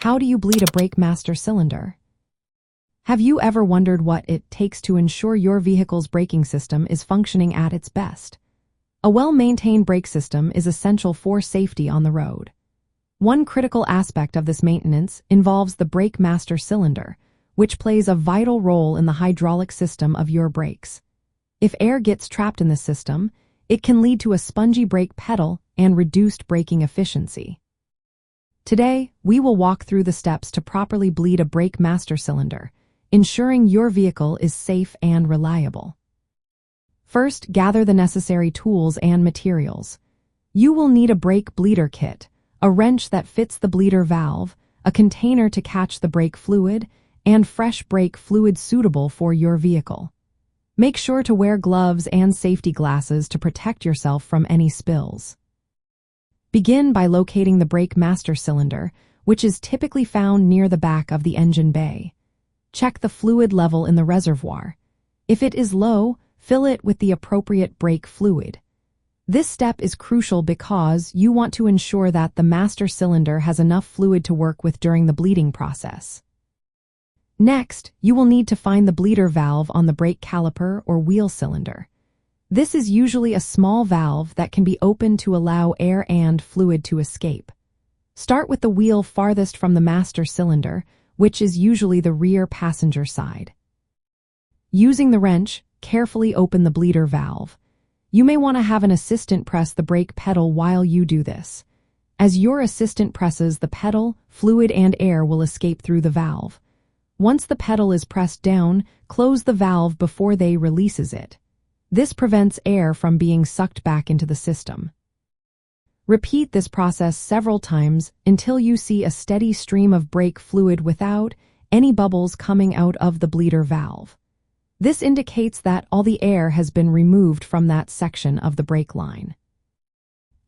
How do you bleed a brake master cylinder? Have you ever wondered what it takes to ensure your vehicle's braking system is functioning at its best? A well-maintained brake system is essential for safety on the road. One critical aspect of this maintenance involves the brake master cylinder, which plays a vital role in the hydraulic system of your brakes. If air gets trapped in the system, it can lead to a spongy brake pedal and reduced braking efficiency. Today, we will walk through the steps to properly bleed a brake master cylinder, ensuring your vehicle is safe and reliable. First, gather the necessary tools and materials. You will need a brake bleeder kit, a wrench that fits the bleeder valve, a container to catch the brake fluid, and fresh brake fluid suitable for your vehicle. Make sure to wear gloves and safety glasses to protect yourself from any spills. Begin by locating the brake master cylinder, which is typically found near the back of the engine bay. Check the fluid level in the reservoir. If it is low, fill it with the appropriate brake fluid. This step is crucial because you want to ensure that the master cylinder has enough fluid to work with during the bleeding process. Next, you will need to find the bleeder valve on the brake caliper or wheel cylinder. This is usually a small valve that can be opened to allow air and fluid to escape. Start with the wheel farthest from the master cylinder, which is usually the rear passenger side. Using the wrench, carefully open the bleeder valve. You may want to have an assistant press the brake pedal while you do this. As your assistant presses the pedal, fluid and air will escape through the valve. Once the pedal is pressed down, close the valve before they releases it. This prevents air from being sucked back into the system. Repeat this process several times until you see a steady stream of brake fluid without any bubbles coming out of the bleeder valve. This indicates that all the air has been removed from that section of the brake line.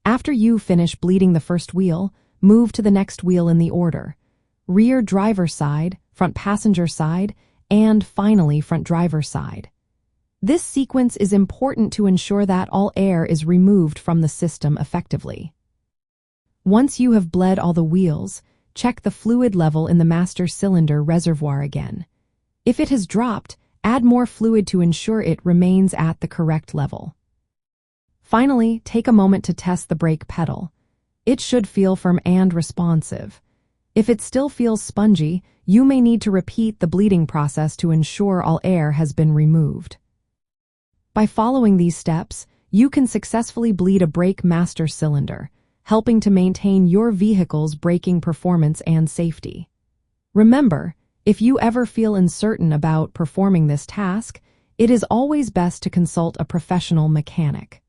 After you finish bleeding the first wheel, move to the next wheel in the order: rear driver side, front passenger side, and finally front driver side. This sequence is important to ensure that all air is removed from the system effectively. Once you have bled all the wheels, check the fluid level in the master cylinder reservoir again. If it has dropped, add more fluid to ensure it remains at the correct level. Finally, take a moment to test the brake pedal. It should feel firm and responsive. If it still feels spongy, you may need to repeat the bleeding process to ensure all air has been removed. By following these steps, you can successfully bleed a brake master cylinder, helping to maintain your vehicle's braking performance and safety. Remember, if you ever feel uncertain about performing this task, it is always best to consult a professional mechanic.